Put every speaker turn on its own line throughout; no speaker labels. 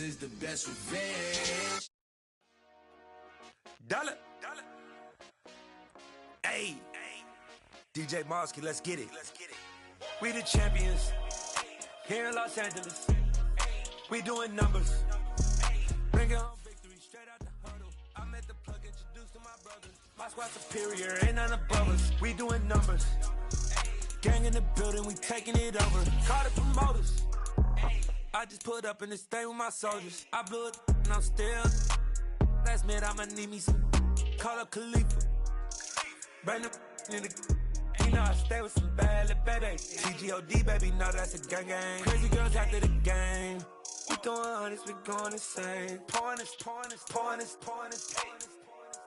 is the best revenge.
Dollar. Hey. DJ Mosky, let's get it. We the champions here in Los Angeles. We doing numbers. Bringing home victory straight out the huddle. I met the plug, introduced to my brothers. My squad superior, ain't none above us. We doing numbers. Gang in the building, we taking it over. Call the promoters. I just put up in this thing with my soldiers. I blew it and I'm still. Last minute I'ma need me some. Call up Khalifa. Bring them in the. You know I stay with some bad little baby. TGOD baby, know that's a gang. Crazy girls after the game. We throwing hundreds, we going insane. Pouring this.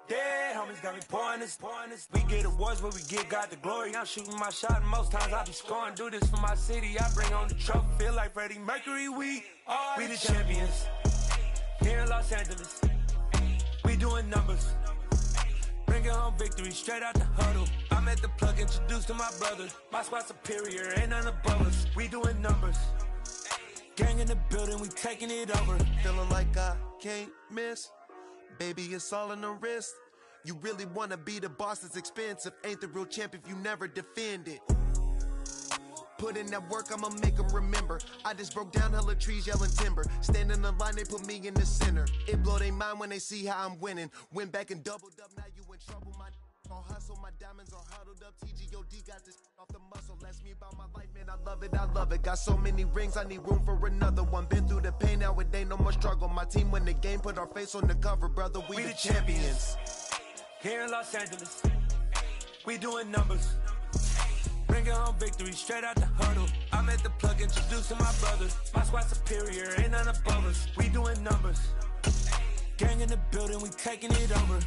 Dead homies got me pouring this. We get awards, but we give God the glory. I'm shooting my shot, and most times I be scoring. Do this for my city, I bring on the trophy. Feel like Freddie Mercury, we the champions. Here in Los Angeles, we doing numbers. Bringing home victory straight out the huddle. I met the plug, introduced to my brothers. My squad superior, ain't none above us. We doing numbers. Gang in the building, we taking it over.
Feeling like I can't miss. Baby, it's all in the wrist. You really wanna be the boss, it's expensive. Ain't the real champ if you never defend it. Put in that work, I'ma make them remember. I just broke down hella trees, yelling timber. Stand in the line, they put me in the center. It blow their mind when they see how I'm winning. Went back and doubled up, now you in trouble. My all hustle, my diamonds are huddled up. TGOD got this off the muscle. Ask me about my life, man, I love it. Got so many rings, I need room for another one. Been through the pain, now it ain't no more struggle. My team win the game, put our face on the cover, brother. We the champions.
Here in Los Angeles, we doing numbers. Bringing home victory straight out the huddle. I met the plug, introduced to my brothers. My squad superior, ain't none above us. We doing numbers. Gang in the building, we taking it over.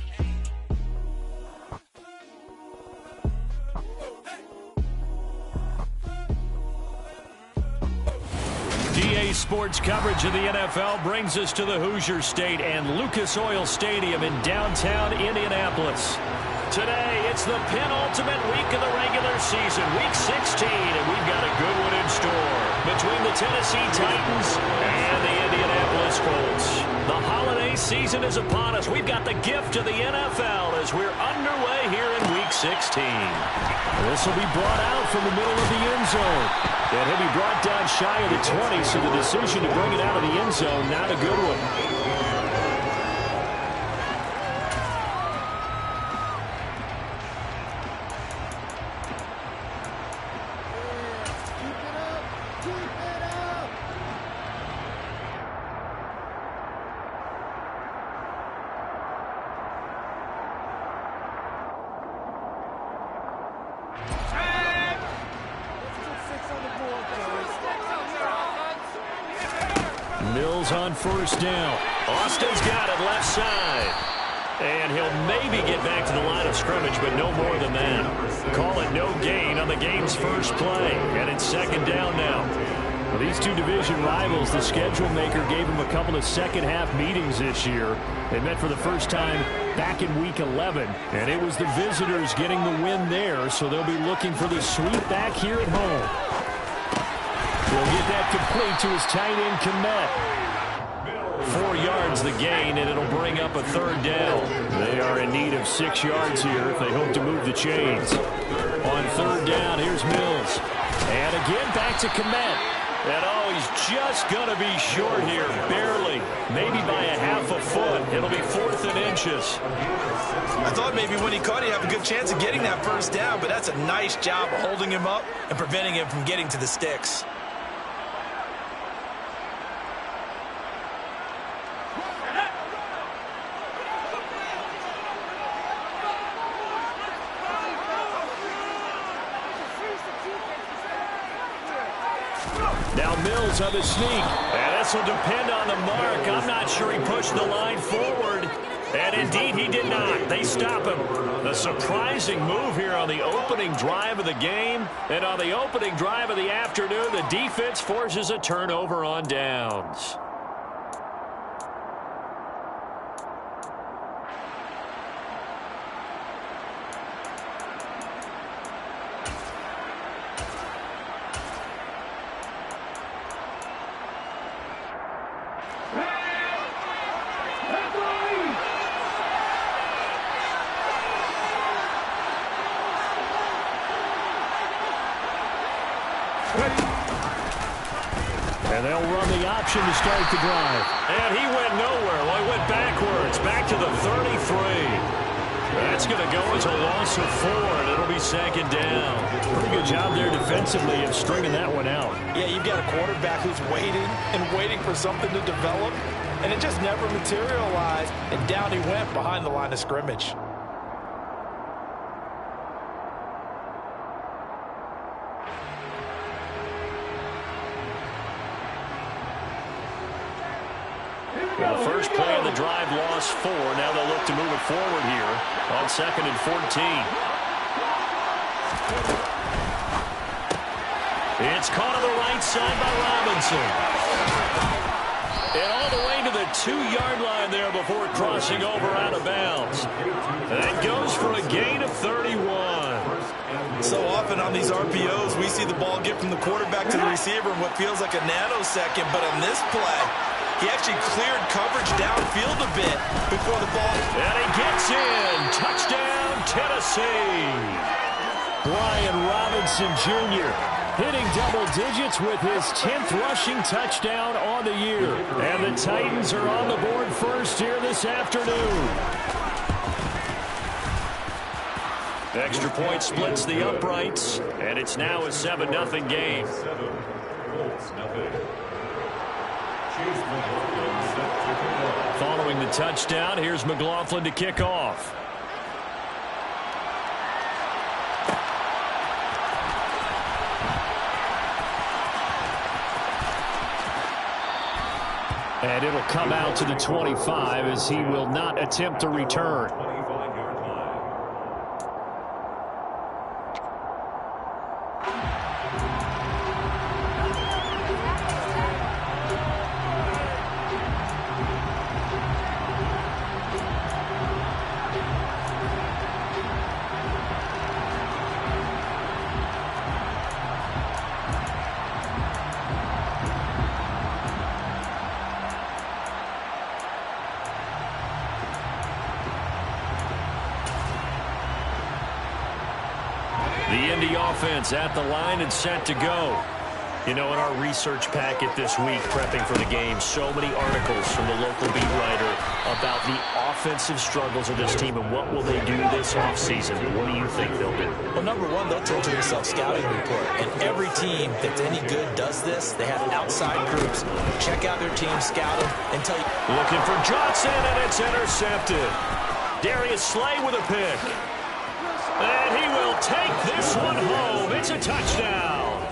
DA Sports coverage of the NFL brings us to the Hoosier State and Lucas Oil Stadium in downtown Indianapolis. Today, it's the penultimate week of the regular season, week 16, and we've got a good one in store between the Tennessee Titans and the Indianapolis Colts. The holiday season is upon us. We've got the gift of the NFL as we're underway here in week 16. This will be brought out from the middle of the end zone. And he'll be brought down shy of the 20, so the decision to bring it out of the end zone, not a good one. Mills on first down. Austin's got it left side. And he'll maybe get back to the line of scrimmage, but no more than that. Call it no gain on the game's first play. And it's second down now. Well, these two division rivals, the schedule maker gave them a couple of second-half meetings this year. They met for the first time back in Week 11, and it was the visitors getting the win there, so they'll be looking for the sweep back here at home. He'll get that complete to his tight end, Kmet. 4 yards the gain, and it'll bring up a third down. They are in need of 6 yards here if they hope to move the chains. On third down, here's Mills. And again, back to Kmet. And oh, he's just going to be short here, barely. Maybe by a half a foot. It'll be 4th and inches.
I thought maybe when he caught it, he'd have a good chance of getting that first down, but that's a nice job holding him up and preventing him from getting to the sticks.
Now Mills on the sneak. And this will depend on the mark. I'm not sure he pushed the line forward. And indeed he did not. They stop him. A surprising move here on the opening drive of the game. And on the opening drive of the afternoon, the defense forces a turnover on downs. And they'll run the option to start the drive. And he went nowhere. Well, he went backwards, back to the 33. That's going to go as a loss of 4, and it'll be second down. Pretty good job there defensively of stringing that one out.
Yeah, you've got a quarterback who's waiting and waiting for something to develop, and it just never materialized, and down he went behind the line of scrimmage.
Well, the first play of the drive lost 4. Now they'll look to move it forward here on 2nd and 14. It's caught on the right side by Robinson. And all the way to the 2-yard line there before crossing over out of bounds. That goes for a gain of 31.
So often on these RPOs, we see the ball get from the quarterback to the receiver in what feels like a nanosecond. But on this play, he actually cleared coverage downfield a bit before the ball.
And he gets in. Touchdown, Tennessee. Brian Robinson Jr. hitting double digits with his 10th rushing touchdown on the year. And the Titans are on the board first here this afternoon. Extra point splits the uprights, and it's now a 7-0 game. Following the touchdown, here's McLaughlin to kick off. And it'll come out to the 25 as he will not attempt a return. The Indy offense at the line and set to go. You know, in our research packet this week, prepping for the game, so many articles from the local beat writer about the offensive struggles of this team and what will they do this offseason. What do you think they'll do?
Well, number one, they'll turn to their self-scouting report. And every team that's any good does this. They have outside groups. Check out their team, scout them, and tell you.
Looking for Johnson, and it's intercepted. Darius Slay with a pick. And he will take this one home. It's a touchdown.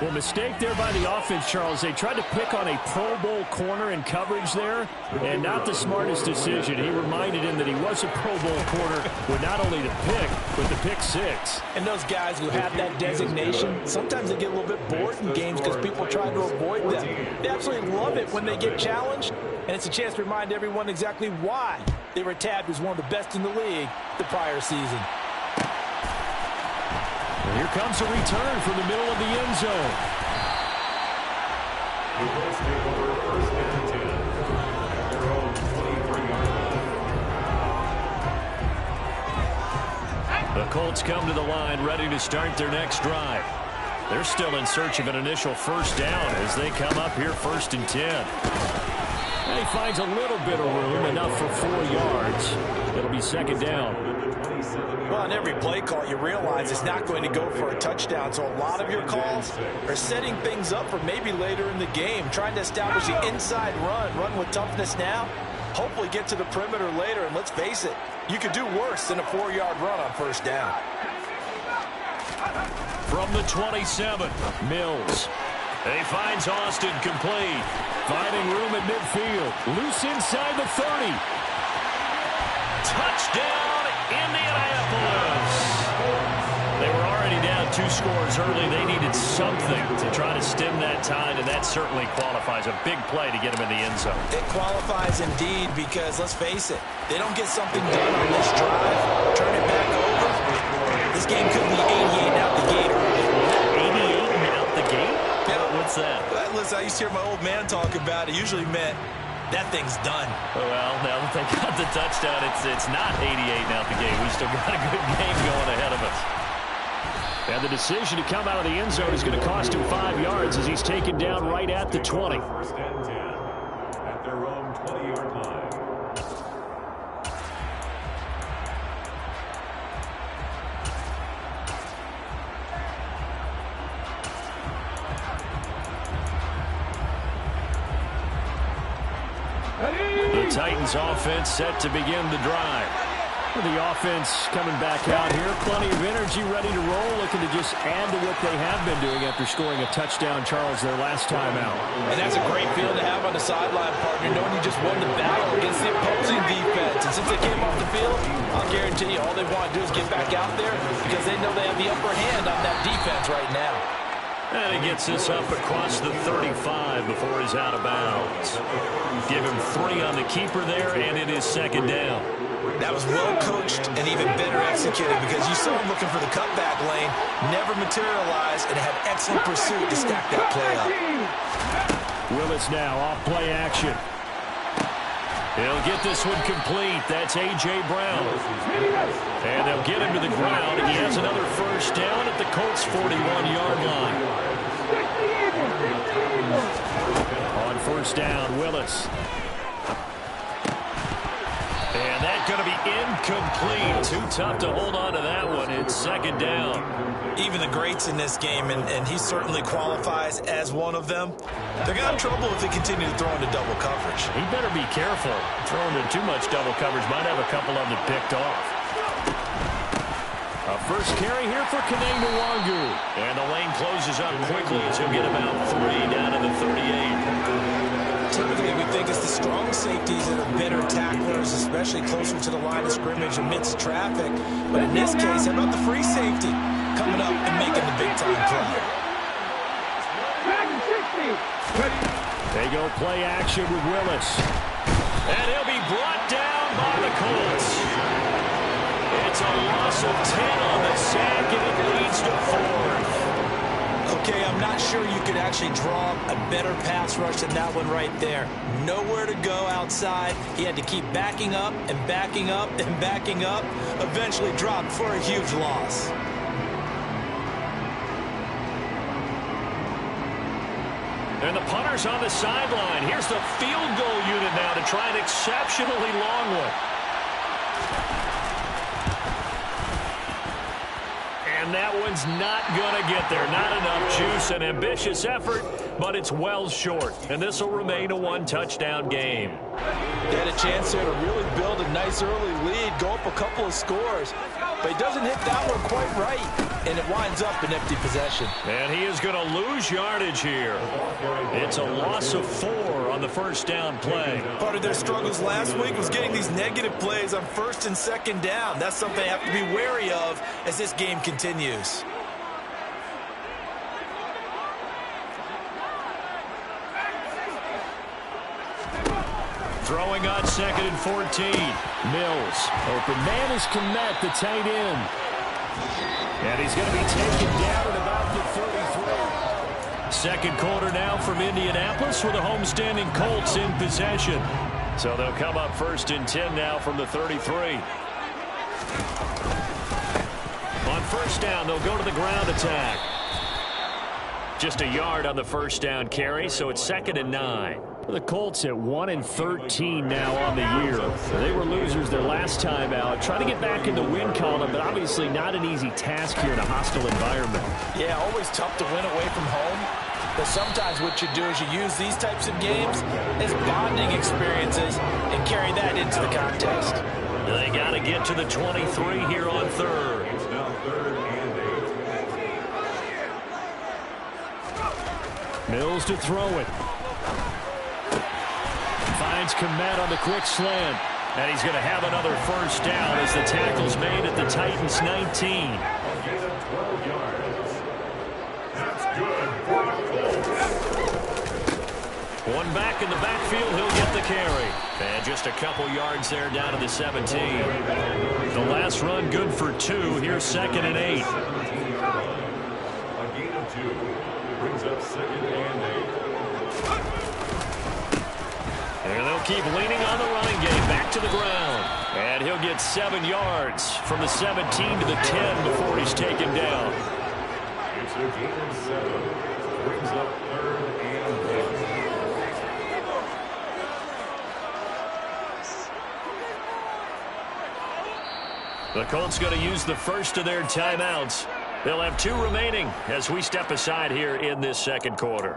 Well, mistake there by the offense, Charles. They tried to pick on a Pro Bowl corner in coverage there, and not the smartest decision. He reminded him that he was a Pro Bowl corner with not only the pick, but the pick 6.
And those guys who have that designation, sometimes they get a little bit bored in games because people try to avoid them. They absolutely love it when they get challenged, and it's a chance to remind everyone exactly why they were tabbed as one of the best in the league the prior season.
And here comes a return from the middle of the end zone. The Colts come to the line ready to start their next drive. They're still in search of an initial first down as they come up here 1st and 10. And he finds a little bit of room, enough for 4 yards. It'll be 2nd down.
Well, on every play call, you realize it's not going to go for a touchdown. So a lot of your calls are setting things up for maybe later in the game, trying to establish the inside run with toughness now, hopefully get to the perimeter later. And let's face it, you could do worse than a 4-yard run on first down.
From the 27, Mills. He finds Austin complete. Finding room at midfield. Loose inside the 30. Touchdown, Indianapolis. They were already down 2 scores early. They needed something to try to stem that tide, and that certainly qualifies. A big play to get them in the end zone.
It qualifies indeed because, let's face it, they don't get something done on this drive, turn it back over. This game could be 88 out the gate.
88 out the gate?
Yeah.
What's that?
Listen, I used to hear my old man talk about it. Usually meant that thing's done.
Well, now that they got the touchdown, it's not 88 out the gate. We still got a good game going ahead of us. And the decision to come out of the end zone is going to cost him 5 yards as he's taken down right at the 20.
First and 10 at their own 20-yard line.
The Titans offense set to begin the drive. The offense coming back out here. Plenty of energy, ready to roll, looking to just add to what they have been doing after scoring a touchdown, Charles, their last time out.
And that's a great feeling to have on the sideline, partner, knowing you just won the battle against the opposing defense. And since they came off the field, I'll guarantee you all they want to do is get back out there because they know they have the upper hand on that defense right now.
And he gets this up across the 35 before he's out of bounds. Give him 3 on the keeper there, and it is second down.
That was well coached and even better executed because you saw him looking for the cutback lane, never materialized, and had excellent pursuit to stack that play up.
Willis now off play action. He'll get this one complete. That's A.J. Brown. And they'll get him to the ground. He has another first down at the Colts' 41-yard line. On first down, Willis. And that's going to be incomplete. Too tough to hold on to that one. It's second down.
Even the greats in this game, and he certainly qualifies as one of them, they're going to have trouble if they continue to throw into double coverage.
He better be careful. Throwing into too much double coverage might have a couple of them picked off. A first carry here for Kene Nwangu. And the lane closes up quickly as he'll get about 3 down to the 38.
Typically, we think it's the strong safeties that are better tacklers, especially closer to the line of scrimmage amidst traffic. But in this case, how about the free safety coming up and making the big-time play?
They go play action with Willis. And he'll be brought down by the Colts. It's a loss of 10 on the sack, and it leads to 4th.
Okay, I'm not sure you could actually draw a better pass rush than that one right there. Nowhere to go outside. He had to keep backing up and backing up and backing up. Eventually dropped for a huge loss.
And the punter's on the sideline. Here's the field goal unit now to try an exceptionally long one. And that one's not going to get there. Not enough juice. An ambitious effort, but it's well short. And this will remain a 1-touchdown game.
They had a chance there to really build a nice early lead, go up a couple of scores. But he doesn't hit that one quite right, and it winds up an empty possession.
And he is going to lose yardage here. It's a loss of 4 on the first down play.
Part of their struggles last week was getting these negative plays on first and second down. That's something they have to be wary of as this game continues.
Throwing on 2nd and 14. Mills. Open man is Kmet, the tight end. And he's going to be taken down at about the 33. Second quarter now from Indianapolis with the homestanding Colts in possession. So they'll come up 1st and 10 now from the 33. On first down, they'll go to the ground attack. Just a yard on the first down carry, so it's 2nd and 9. The Colts at 1-13 now on the year. They were losers their last time out. Trying to get back in the win column, but obviously not an easy task here in a hostile environment.
Yeah, always tough to win away from home. But sometimes what you do is you use these types of games as bonding experiences and carry that into the contest.
They got to get to the 23 here on 3rd.
It's now 3rd and 8.
Mills to throw it. Finds Kmet on the quick slant. And he's going to have another first down as the tackle's made at the Titans' 19. One back in the backfield, he'll get the carry. And just a couple yards there down to the 17. The last run good for 2. Here's 2nd and 8.
A gain of 2 brings up 2nd and 8.
And they'll keep leaning on the running game. Back to the ground. And he'll get 7 yards from the 17 to the 10 before he's taken down.
It's a gain of 7. Brings up 3rd and 10.
The Colts going to use the first of their timeouts. They'll have 2 remaining as we step aside here in this second quarter.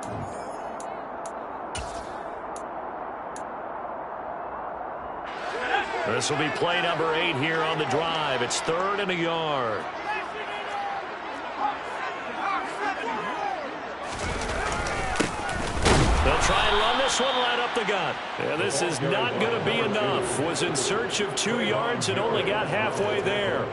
This will be play number 8 here on the drive. It's 3rd and a yard. They'll try and run this one right up the gut. Yeah, this is not going to be enough. Was in search of 2 yards and only got halfway there.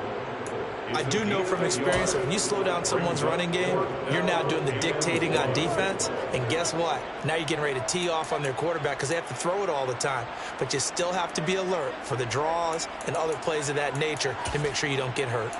I do know from experience that when you slow down someone's running game, you're now doing the dictating on defense. And guess what? Now you're getting ready to tee off on their quarterback because they have to throw it all the time. But you still have to be alert for the draws and other plays of that nature to make sure you don't get hurt.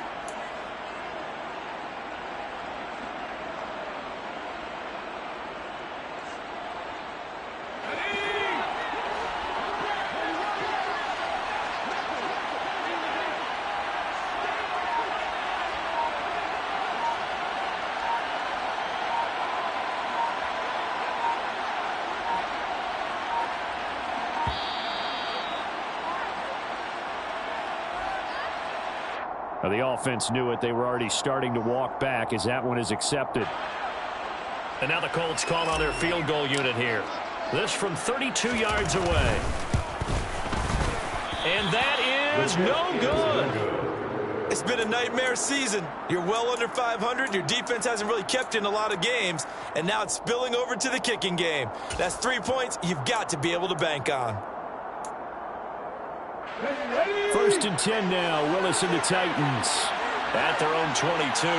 The offense knew it. They were already starting to walk back as that one is accepted. And now the Colts call on their field goal unit here. This from 32 yards away. And that is no good.
It's been a nightmare season. You're well under 500. Your defense hasn't really kept you in a lot of games. And now it's spilling over to the kicking game. That's 3 points you've got to be able to bank on.
1st and 10 now. Willis and the Titans at their own 22.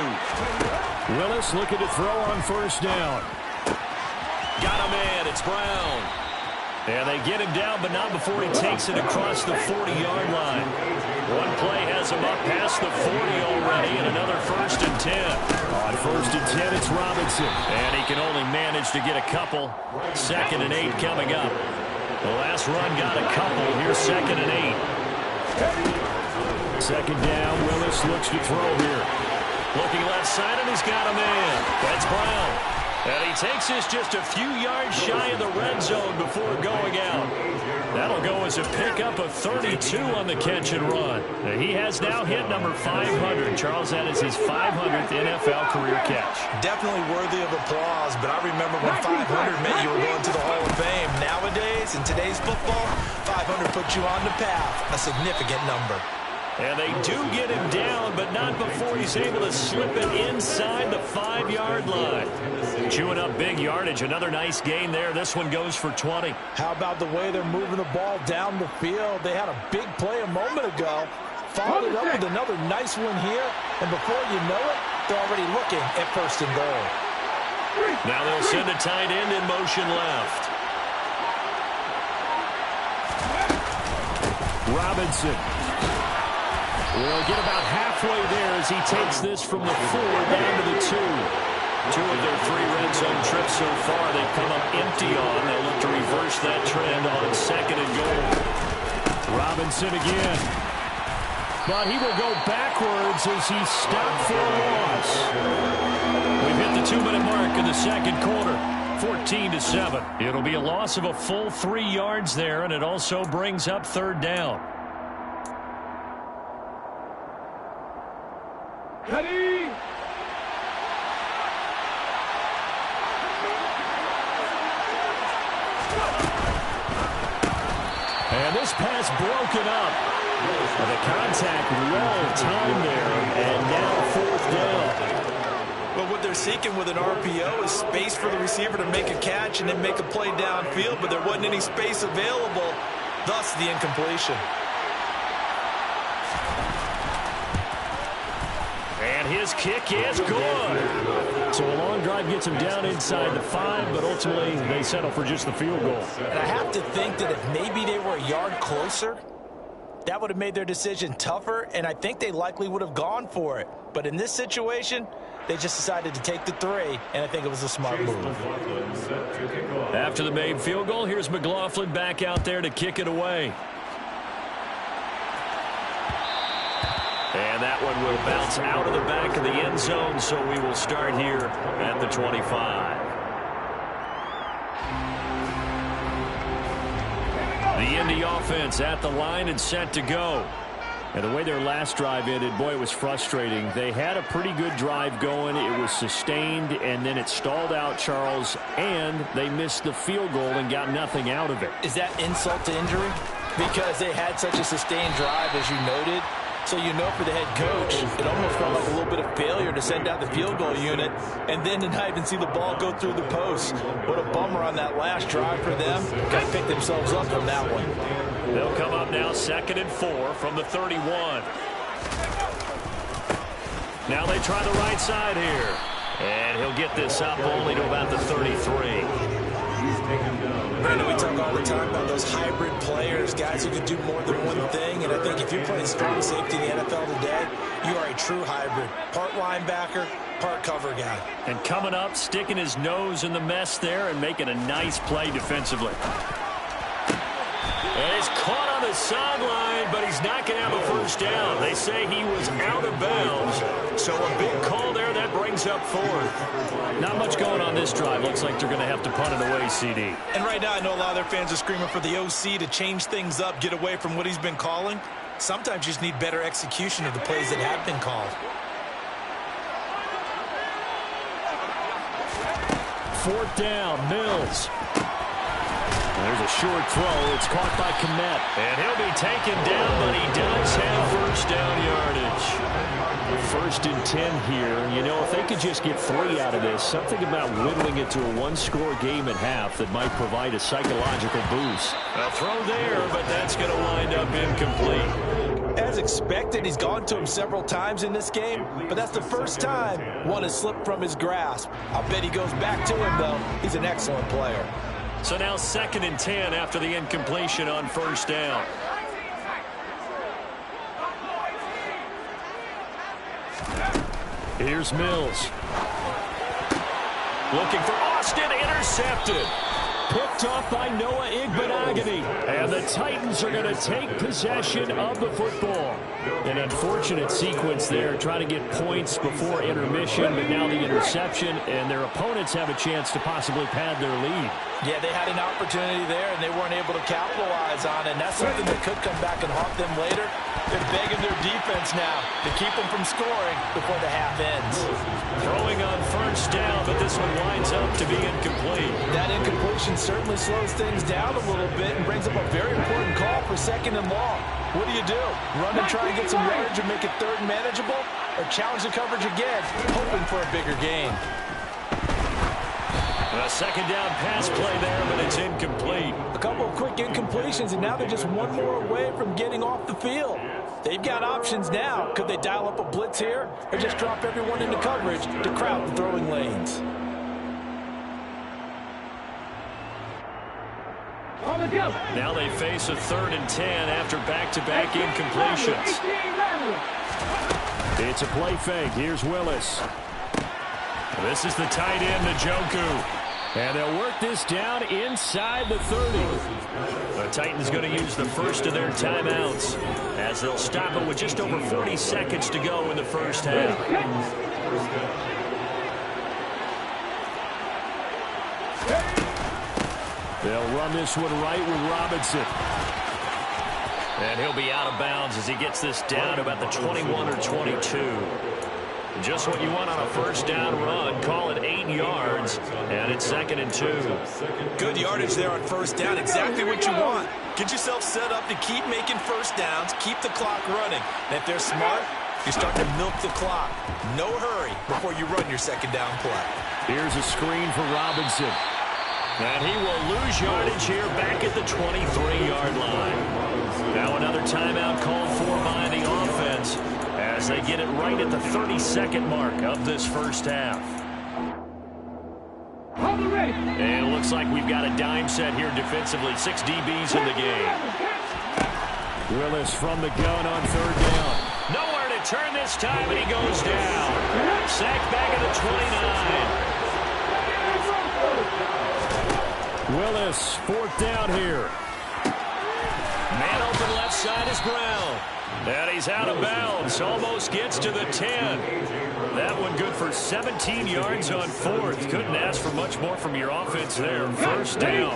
Willis looking to throw on 1st down. Got him in. It's Brown. And they get him down, but not before he takes it across the 40-yard line. One play has him up past the 40 already, and another 1st and 10. On 1st and 10, it's Robinson. And he can only manage to get a couple. 2nd and 8 coming up. The last run got a couple. Here's 2nd and 8. 2nd down. Willis looks to throw here. Looking left side, and he's got him in. That's Brown. And he takes this just a few yards shy of the red zone before going out. That'll go as a pickup of 32 on the catch and run. He has now hit number 500. Charles, that is his 500th NFL career catch.
Definitely worthy of applause, but I remember when 500 meant you were going to the Hall of Fame. Nowadays, in today's football, 500 puts you on the path, a significant number.
And they do get him down, but not before he's able to slip it inside the 5-yard line. Chewing up big yardage. Another nice gain there. This one goes for 20.
How about the way they're moving the ball down the field? They had a big play a moment ago. Followed it up with another nice one here. And before you know it, they're already looking at 1st and goal.
Now they'll send a tight end in motion left. Robinson will get about halfway there as he takes this from the 4 down to the 2. 2 of their 3 red zone trips so far they've come up empty on. They'll look to reverse that trend on 2nd and goal. Robinson again. But he will go backwards as he stopped for a loss. We've hit the 2-minute mark in the second quarter. 14-7. It'll be a loss of a full 3 yards there, and it also brings up 3rd down.
Ready?
And this pass broken up. The contact well timed there, and now 4th down.
Well, what they're seeking with an RPO is space for the receiver to make a catch and then make a play downfield, but there wasn't any space available, thus the incompletion.
And his kick is good. So a long drive gets him down inside the 5, but ultimately they settle for just the field goal.
And I have to think that if maybe they were a yard closer, that would have made their decision tougher, and I think they likely would have gone for it. But in this situation, they just decided to take the 3, and I think it was a smart move.
After the made field goal, here's McLaughlin back out there to kick it away. And And that one will bounce out of the back of the end zone, so we will start here at the 25. The Indy offense at the line and set to go. And the way their last drive ended, boy, it was frustrating. They had a pretty good drive going. It was sustained, and then it stalled out, Charles, and they missed the field goal and got nothing out of it.
Is that insult to injury? Because they had such a sustained drive, as you noted. So you know for the head coach, it almost felt like a little bit of failure to send out the field goal unit and then to not even see the ball go through the post. What a bummer on that last drive for them. Got to pick themselves up from that one.
They'll come up now 2nd and 4 from the 31. Now they try the right side here. And he'll get this up only to about the 33.
Brandon, we talk all the time about those hybrid players, guys who can do more than one thing, and I think if you're playing strong safety in the NFL today, you are a true hybrid. Part linebacker, part cover guy.
And coming up, sticking his nose in the mess there and making a nice play defensively. And he's caught on the sideline, but he's not going to have a first down. They say he was out of bounds, so a big call there. That brings up 4th. Not much going on this drive. Looks like they're going to have to punt it away, CD.
And right now, I know a lot of their fans are screaming for the OC to change things up, get away from what he's been calling. Sometimes you just need better execution of the plays that have been called.
4th down, Mills. There's a short throw. It's caught by Kmet. And he'll be taken down, but he does have first down yardage. 1st and 10 here. You know, if they could just get 3 out of this, something about whittling it to a one-score game at half that might provide a psychological boost. A throw there, but that's going to wind up incomplete.
As expected, he's gone to him several times in this game, but that's the first time one has slipped from his grasp. I'll bet he goes back to him, though. He's an excellent player.
So now 2nd and 10 after the incompletion on first down. Here's Mills. Looking for Austin, intercepted. Picked off by Noah Igbenogany. And the Titans are going to take possession of the football. An unfortunate sequence there, trying to get points before intermission, but now the interception, and their opponents have a chance to possibly pad their lead.
Yeah, they had an opportunity there, and they weren't able to capitalize on it, and that's something that could come back and haunt them later. They're begging their defense now to keep them from scoring before the half ends.
Throwing on first down, but this one winds up to be incomplete.
That incompletion certainly slows things down a little bit and brings up a very important call for 2nd and long. What do? Run and try and get some yardage and make it 3rd and manageable? Or challenge the coverage again, hoping for a bigger gain?
A 2nd down pass play there, but it's incomplete.
A couple of quick incompletions, and now they're just one more away from getting off the field. They've got options now. Could they dial up a blitz here or just drop everyone into coverage to crowd the throwing lanes?
Now they face a 3rd and 10 after back-to-back incompletions. It's a play fake. Here's Willis. This is the tight end, Njoku. And they'll work this down inside the 30. The Titans going to use the first of their timeouts as they'll stop it with just over 40 seconds to go in the first half. They'll run this one right with Robinson. And he'll be out of bounds as he gets this down about the 21 or 22. Just what you want on a first down run. Call it 8 yards, and it's 2nd and 2.
Good yardage there on first down. Exactly what you want. Get yourself set up to keep making first downs, keep the clock running. And if they're smart, you start to milk the clock. No hurry before you run your 2nd down play.
Here's a screen for Robinson. And he will lose yardage here back at the 23-yard line. Now another timeout called for by the offense as they get it right at the 32nd mark of this first half. And it looks like we've got a dime set here defensively. 6 DBs in the game. Willis from the gun on 3rd down. Nowhere to turn this time, and he goes down. Sacked back at the 29. Willis, 4th down here. Man open left outside is Brown. And he's out of bounds. Almost gets to the 10. That one good for 17 yards on fourth. Couldn't ask for much more from your offense there. First down.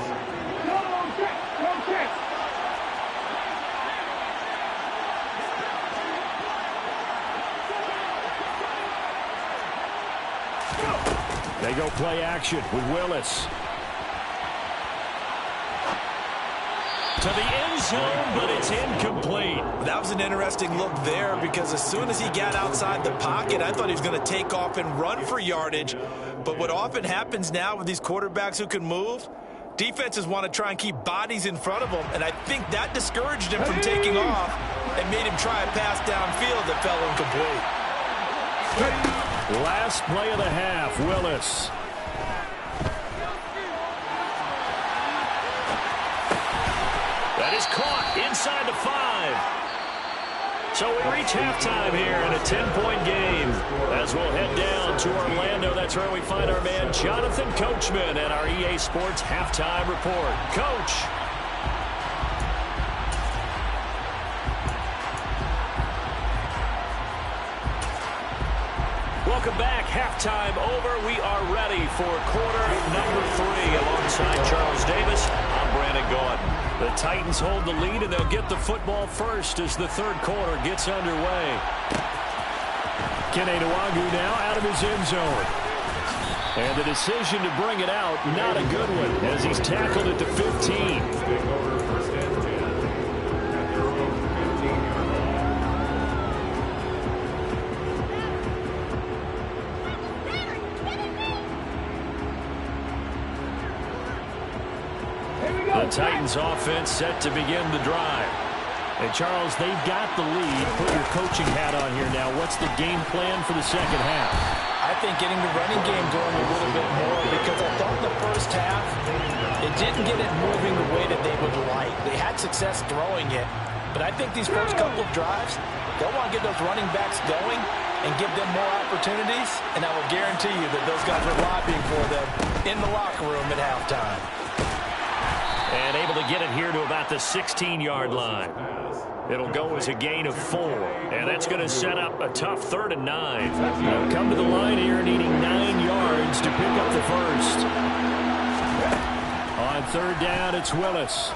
They go play action with Willis. To the end zone, but it's incomplete.
That was an interesting look there because as soon as he got outside the pocket, I thought he was going to take off and run for yardage. But what often happens now with these quarterbacks who can move, defenses want to try and keep bodies in front of them, and I think that discouraged him from taking off and made him try a pass downfield that fell incomplete.
Last play of the half, Willis. That is caught inside the 5. So we reach halftime here in a 10-point game. As we'll head down to Orlando, that's where we find our man Jonathan Coachman at our EA Sports Halftime Report. Coach. Welcome back. Halftime over. We are ready for quarter number 3. Alongside Charles Davis, I'm Brandon Gaudin. The Titans hold the lead, and they'll get the football first as the third quarter gets underway. Kene Nwangwu now out of his end zone. And the decision to bring it out, not a good one, as he's tackled at the 15. The Titans offense set to begin the drive. And Charles, they've got the lead. Put your coaching hat on here now. What's the game plan for the second half?
I think getting the running game going a little bit more because I thought in the first half it didn't get it moving the way that they would like. They had success throwing it, but I think these first couple of drives, they'll want to get those running backs going and give them more opportunities, and I will guarantee you that those guys are lobbying for them in the locker room at halftime.
And able to get it here to about the 16-yard line. It'll go as a gain of 4. And that's going to set up a tough 3rd and 9. They'll come to the line here needing 9 yards to pick up the first. On 3rd down, it's Willis.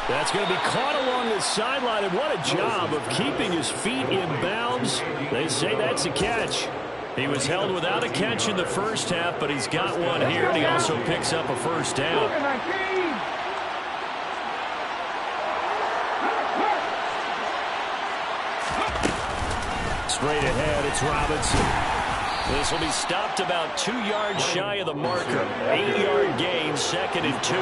That's going to be caught along the sideline. And what a job of keeping his feet in bounds. They say that's a catch. He was held without a catch in the first half, but he's got one here, and he also picks up a first down. Straight ahead, it's Robinson. This will be stopped about 2 yards shy of the marker. 8-yard gain, 2nd and 2.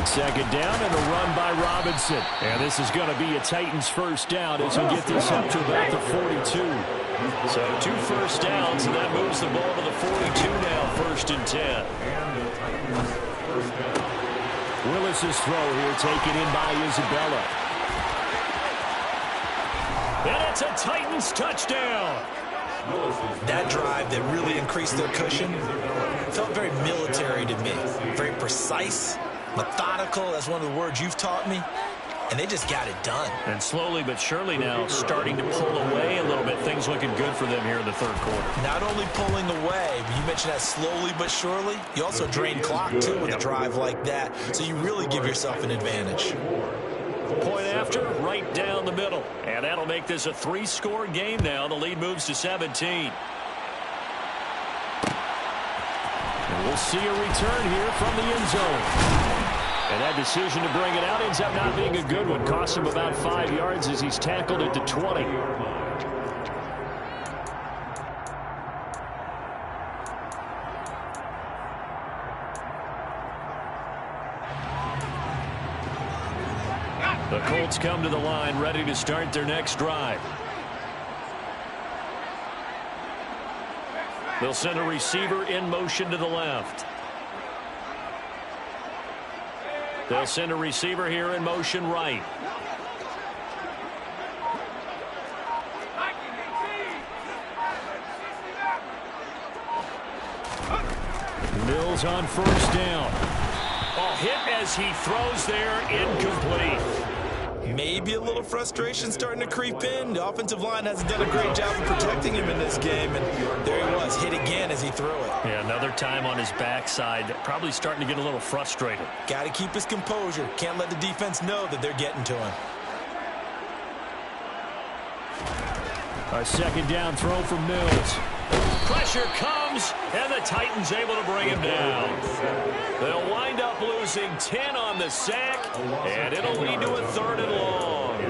Second down and a run by Robinson. And this is going to be a Titans first down as we get this up to about the 42. So 2 first downs, and that moves the ball to the 42 now, 1st and 10. Willis's throw here taken in by Isabella. And it's a Titans touchdown.
That drive that really increased their cushion felt very military to me. Very precise. Methodical, that's one of the words you've taught me, and they just got it done.
And slowly but surely now starting to pull away a little bit. Things looking good for them here in the third quarter.
Not only pulling away, but you mentioned that slowly but surely. You also drain clock, too, with a drive like that, so you really give yourself an advantage.
Point after, right down the middle. And that'll make this a 3-score game now. The lead moves to 17. And we'll see a return here from the end zone. And that decision to bring it out ends up not being a good one. Costs him about 5 yards as he's tackled at the 20. The Colts come to the line ready to start their next drive. They'll send a receiver in motion to the left. They'll send a receiver here in motion right. Mills on first down. Oh, hit as he throws there, incomplete.
Maybe a little frustration starting to creep in. The offensive line hasn't done a great job of protecting him in this game, and there he was, hit again as he threw it.
Yeah, another time on his backside, probably starting to get a little frustrated.
Got to keep his composure. Can't let the defense know that they're getting to him.
A second down throw from Mills. Pressure comes, and the Titans able to bring him down. They'll wind up losing 10 on the sack, and it'll lead to a 3rd and long.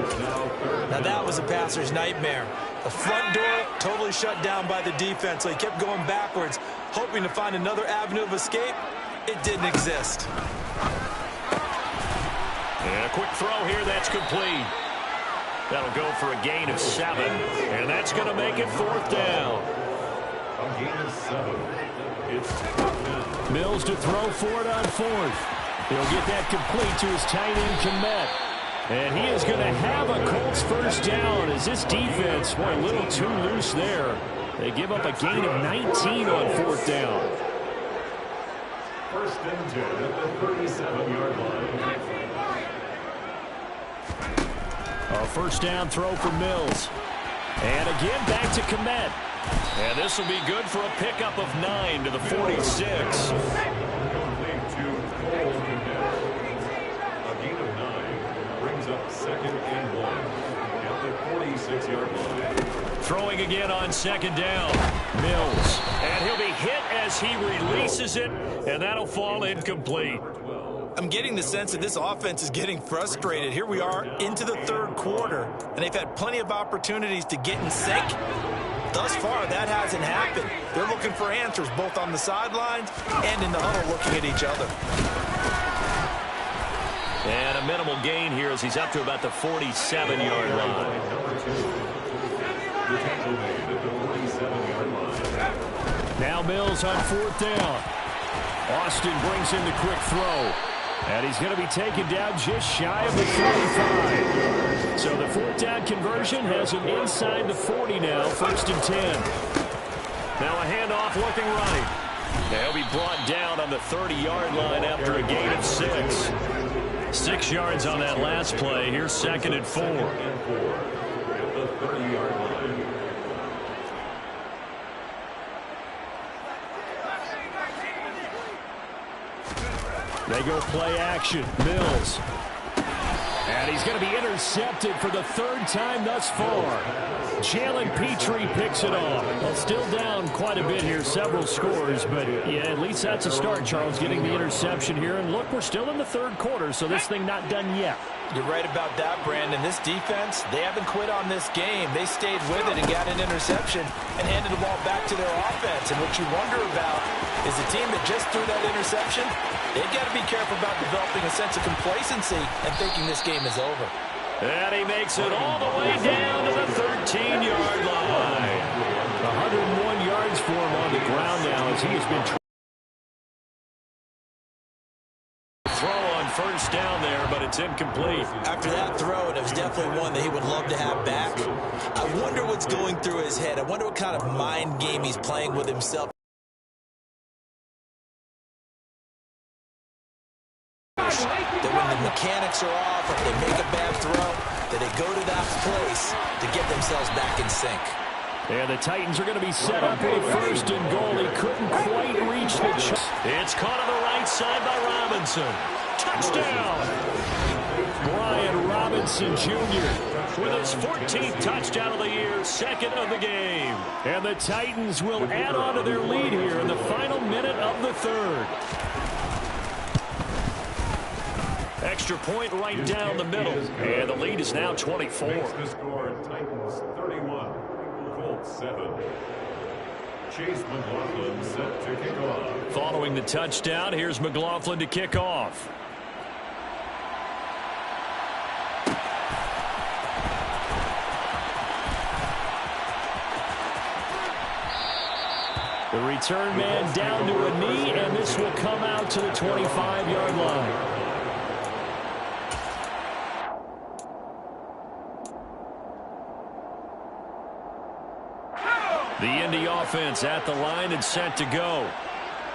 Now that was a passer's nightmare. The front door totally shut down by the defense, so he kept going backwards, hoping to find another avenue of escape. It didn't exist.
And a quick throw here that's complete. That'll go for a gain of 7, and that's going to make it 4th down.
A gain of 7. It's
Mills to throw for it on 4th. He'll get that complete to his tight end, Kmet. And he is going to have a Colts first down as this defense, boy, a little too loose there. They give up a gain of 19 on 4th down.
1st and 10 at the 37-yard line.
A first down throw for Mills. And again back to Kmet. And this will be good for a pickup of 9 to the 46.
Complete to Cole Kmet. A gain of 9 brings up 2nd and 1 at the 46-yard line.
Throwing again on 2nd down. Mills. And he'll be hit as he releases it, and that'll fall incomplete.
I'm getting the sense that this offense is getting frustrated. Here we are into the 3rd quarter, and they've had plenty of opportunities to get in sync. Thus far, that hasn't happened. They're looking for answers both on the sidelines and in the huddle looking at each other.
And a minimal gain here as he's up to about the 47-yard line. Now Mills on 4th down. Austin brings in the quick throw. And he's going to be taken down just shy of the 45. So the 4th down conversion has him inside the 40 now, 1st and 10. Now a handoff looking right. They'll be brought down on the 30-yard line after a gain of 6. 6 yards on that last play. Here's 2nd and 4.
At the 30-yard line.
They go play action. Mills. And he's going to be intercepted for the 3rd time thus far. Jalen Petrie picks it off. Well, still down quite a bit here, several scores, but yeah, at least that's a start, Charles, getting the interception here. And look, we're still in the 3rd quarter, so this thing not done yet.
You're right about that, Brandon. This defense, they haven't quit on this game. They stayed with it and got an interception and handed the ball back to their offense. And what you wonder about is the team that just threw that interception, they've got to be careful about developing a sense of complacency and thinking this game is over.
And he makes it all the way down to the 13-yard line. 101 yards for him on the ground now as he has been throw on 1st down there, but it's incomplete.
After that throw, it was definitely one that he would love to have back. I wonder what's going through his head. I wonder what kind of mind game he's playing with himself. That when the mechanics are off, or if they make a bad throw, that they go to that place to get themselves back in sync.
And the Titans are going to be set up with 1st and goal. He couldn't quite reach the It's caught on the right side by Robinson. Touchdown! Brian Robinson Jr. with his 14th touchdown of the year, 2nd of the game. And the Titans will add on to their lead here in the final minute of the 3rd. Extra point right down the middle. And the lead is now 24.
Makes the score Titans 31, Colts 7. Chase McLaughlin set to kick off.
Following the touchdown, here's McLaughlin to kick off. The return man down to a knee, and this will come out to the 25-yard line. The Indy offense at the line and set to go.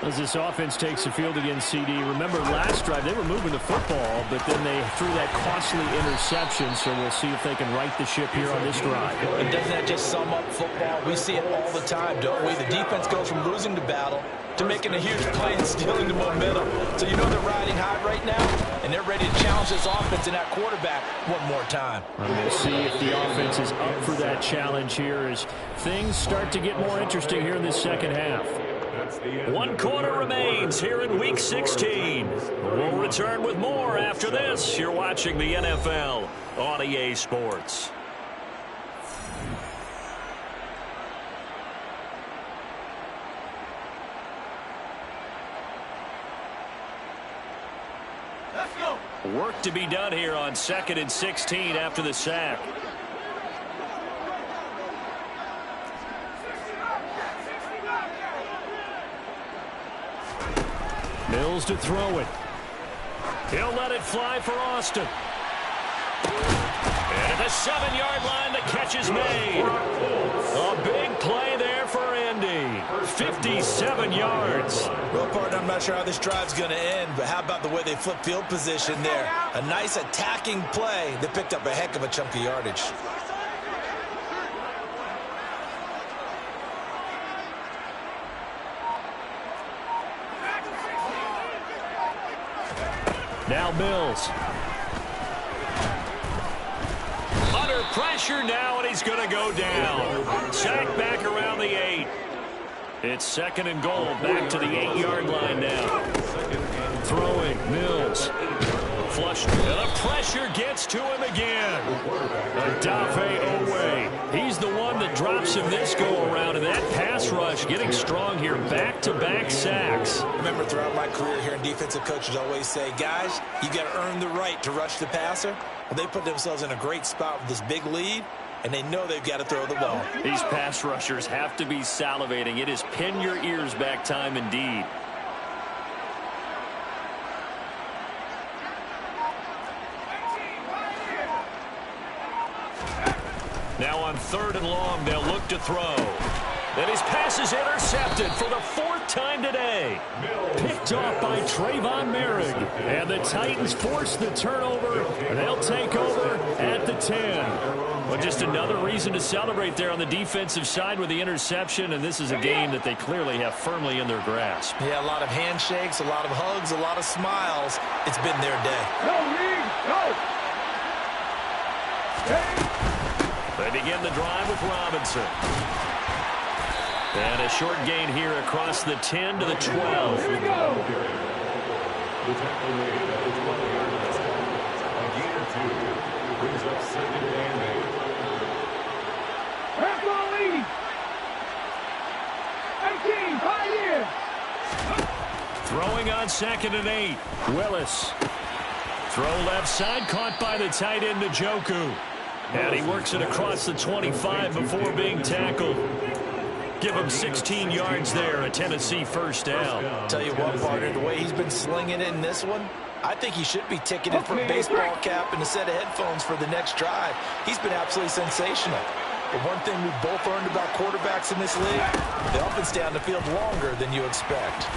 As this offense takes the field against CD, remember last drive they were moving the football, but then they threw that costly interception, so we'll see if they can right the ship here on this drive.
And doesn't that just sum up football? We see it all the time, don't we? The defense goes from losing the battle to making a huge play and stealing the momentum. So you know they're riding high right now, and they're ready to challenge this offense and that quarterback one more time.
We'll see if the offense is up for that challenge here as things start to get more interesting here in this second half.
1 quarter remains here in Week 16. We'll return with more after this. You're watching the NFL on EA Sports.
Let's go.
Work to be done here on 2nd and 16 after the sack.
Mills to throw it.
He'll let it fly for Austin. And at the 7-yard line, the catch is made. A big play there for Indy. 57 yards.
Well, partner, I'm not sure how this drive's going to end, but how about the way they flip field position there? A nice attacking play that picked up a heck of a chunk of yardage.
Now Mills.
Under pressure now, and he's going to go down. Sacked back around the 8. It's 2nd and goal. Back to the 8-yard line now. Throwing, Mills. Flushed. And the pressure gets to him again. Odafe Oweh. He's the one that drops him this go-around. And that pass rush getting strong here. Back-to-back sacks.
Remember, throughout my career here, defensive coaches always say, guys, you got to earn the right to rush the passer. Well, they put themselves in a great spot with this big lead, and they know they've got to throw the ball.
These pass rushers have to be salivating. It is pin your ears back time indeed. Now on 3rd and long, they'll look to throw. And his pass is intercepted for the 4th time today.
Picked off by Trayvon Merrick. And the Titans force the turnover. They'll take over at the 10.
Well, just another reason to celebrate there on the defensive side with the interception. And this is a game that they clearly have firmly in their grasp.
Yeah, a lot of handshakes, a lot of hugs, a lot of smiles. It's been their day.
They begin the drive with Robinson. And a short gain here across the 10 to the 12.
Here we go. The tackle made at the 12-yard line. A gain of 2 brings up 2nd and 8.
Lead. 18, 5 years.
Throwing on 2nd and 8. Willis. Throw left side, caught by the tight end Njoku. And he works it across the 25 before being tackled. Give him 16 yards there, a Tennessee first down.
Tell you what, partner, the way he's been slinging it in this one, I think he should be ticketed for a baseball cap and a set of headphones for the next drive. He's been absolutely sensational. But one thing we've both learned about quarterbacks in this league, they often stay on the field longer than you expect.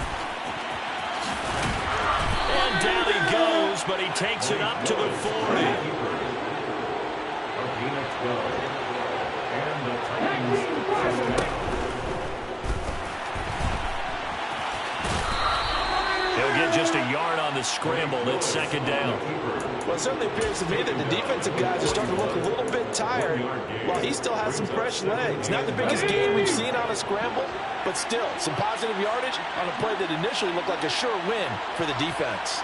And down he goes, but he takes it up to the 40.
Gain of 12. And the Titans.
He'll get just a yard on the scramble. It's 2nd down.
Well, it certainly appears to me that the defensive guys are starting to look a little bit tired while he still has some fresh legs. Not the biggest gain we've seen on a scramble, but still some positive yardage on a play that initially looked like a sure win for the defense.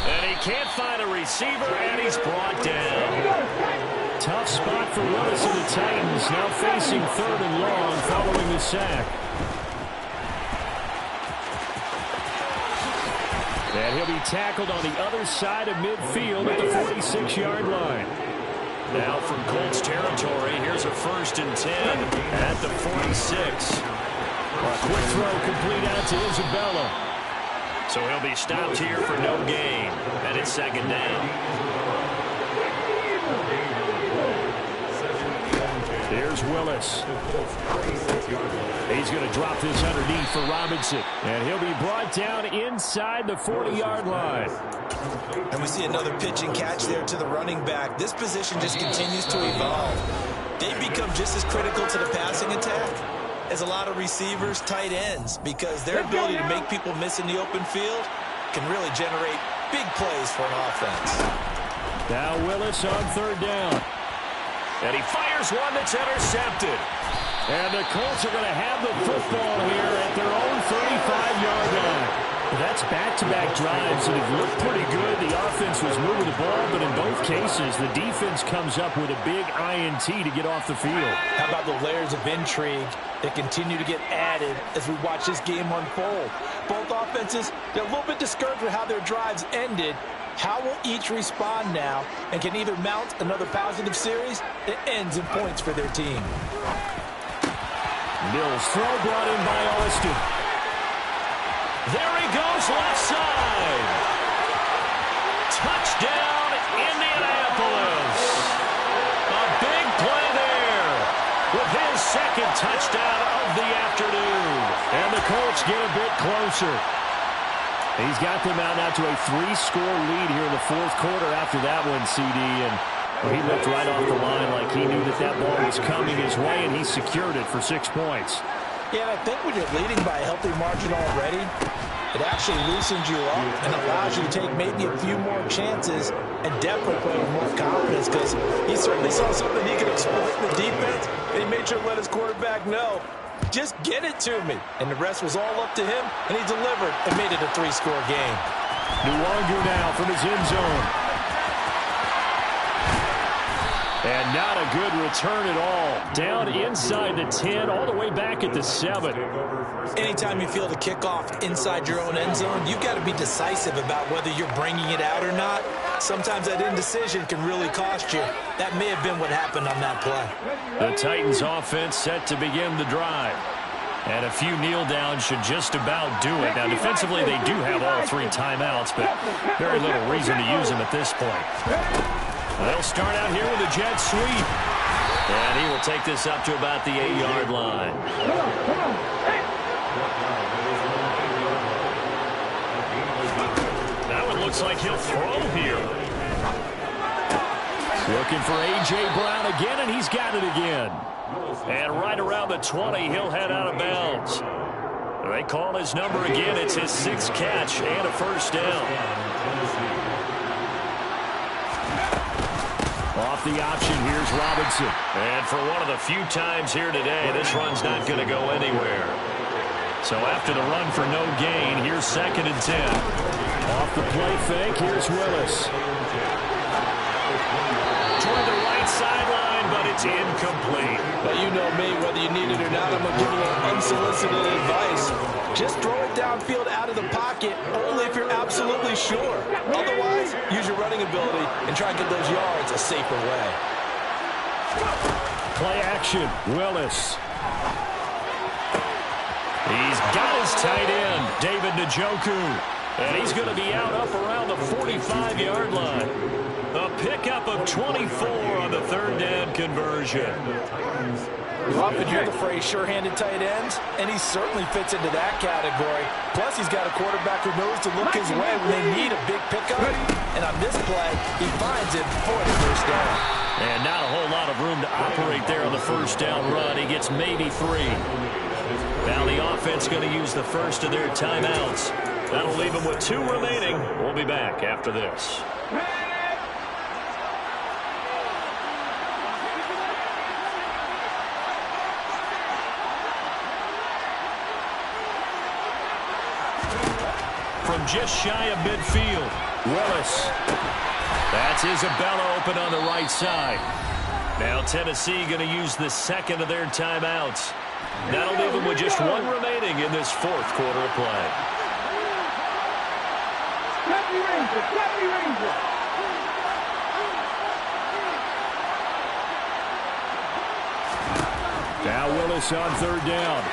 And he can't find a receiver, and he's brought down.
Tough spot for Willis and the Titans, now facing 3rd and long following the sack. And he'll be tackled on the other side of midfield at the 46-yard line.
Now from Colts territory, here's a 1st and 10 at the 46.
A quick throw complete out to Isabella.
So he'll be stopped here for no gain. And it's 2nd down.
Here's Willis. He's going to drop this underneath for Robinson. And he'll be brought down inside the 40-yard line.
And we see another pitch and catch there to the running back. This position just continues to evolve. They become just as critical to the passing attack as a lot of receivers, tight ends, because their ability to make people miss in the open field can really generate big plays for an offense.
Now Willis on third down. And he fires one that's intercepted. And the Colts are going to have the football here at their own 35-yard line. That's back-to-back drives that have looked pretty good. The offense was moving the ball, but in both cases, the defense comes up with a big INT to get off the field.
How about the layers of intrigue that continue to get added as we watch this game unfold? Both offenses, they're a little bit discouraged with how their drives ended. How will each respond now and can either mount another positive series that ends in points for their team?
Mills throw brought in by Austin.
There he goes, left side. Touchdown, Indianapolis. A big play there with his second touchdown of the afternoon.
And the Colts get a bit closer. He's got them out now to a 3-score lead here in the fourth quarter after that one, CD. And he looked right off the line like he knew that that ball was coming his way, and he secured it for 6 points.
Yeah, I think when you're leading by a healthy margin already, it actually loosens you up and allows you to take maybe a few more chances and definitely play with more confidence, because he certainly saw something he could exploit in the defense, and he made sure to let his quarterback know, just get it to me. And the rest was all up to him, and he delivered and made it a 3-score game.
Nwangu now from his end zone. And not a good return at all. Down inside the 10, all the way back at the 7.
Anytime you feel the kickoff inside your own end zone, you've got to be decisive about whether you're bringing it out or not. Sometimes that indecision can really cost you. That may have been what happened on that play.
The Titans offense set to begin the drive. And a few kneel downs should just about do it. Now, defensively, they do have all 3 timeouts, but very little reason to use them at this point. They'll start out here with a jet sweep. And he will take this up to about the 8-yard line. That one looks like he'll throw here.
Looking for A.J. Brown again, and he's got it again.
And right around the 20, he'll head out of bounds. They call his number again. It's his 6th catch and a first down.
Off the option, here's Robinson.
And for one of the few times here today, this run's not going to go anywhere. So after the run for no gain, here's 2nd and 10.
Off the play fake, here's Willis.
Toward the right sideline, but it's incomplete.
But you know me, whether you need it or not, I'm going to give you a little unsolicited advice. Just throw it downfield out of the pocket, only if you're absolutely sure. Otherwise, use your running ability and try and get those yards a safer way.
Play action, Willis.
He's got his tight end, David Njoku. And he's going to be out up around the 45-yard line. A pickup of 24 on the 3rd down conversion.
You often hear the phrase sure-handed tight ends, and he certainly fits into that category. Plus, he's got a quarterback who knows to look his way when they need a big pickup. And on this play, he finds it for the first down.
And not a whole lot of room to operate there on the first down run. He gets maybe 3. Now the offense going to use the first of their timeouts. That'll leave them with 2 remaining. We'll be back after this. From just shy of midfield, Willis. That's Isabella open on the right side. Now Tennessee going to use the 2nd of their timeouts. That'll leave them with just 1 remaining in this 4th quarter of play.
Now Willis on 3rd down.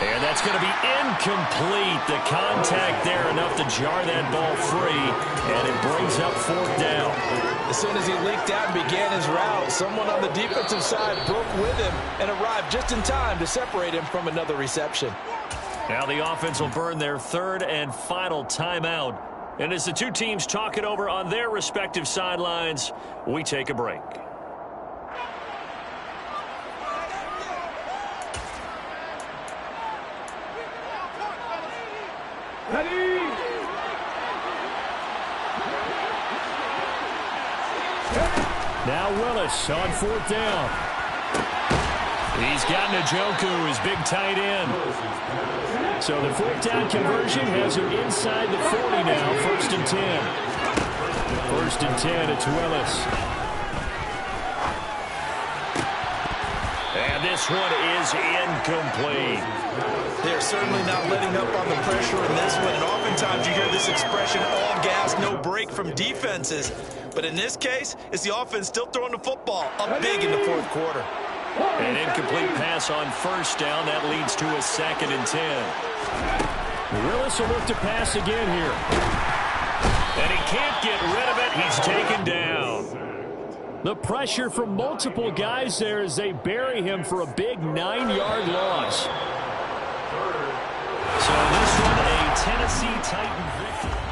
And that's going to be incomplete. The contact there enough to jar that ball free, and it brings up 4th down.
As soon as he leaked out and began his route, someone on the defensive side broke with him and arrived just in time to separate him from another reception.
Now the offense will burn their 3rd and final timeout. And as the two teams talk it over on their respective sidelines, we take a break.
Now Willis on 4th down.
He's got Njoku, his big tight end.
So the 4th down conversion has him inside the 40 now. 1st and 10. 1st and 10, it's Willis.
And this one is incomplete.
They're certainly not letting up on the pressure in this one. And oftentimes you hear this expression, all gas, no break from defenses. But in this case, it's the offense still throwing the football up big in the 4th quarter.
An incomplete pass on 1st down. That leads to a 2nd and 10.
Willis will look to pass again here.
And he can't get rid of it. He's taken down.
The pressure from multiple guys there as they bury him for a big 9-yard loss.
So this one, a Tennessee Titan victory.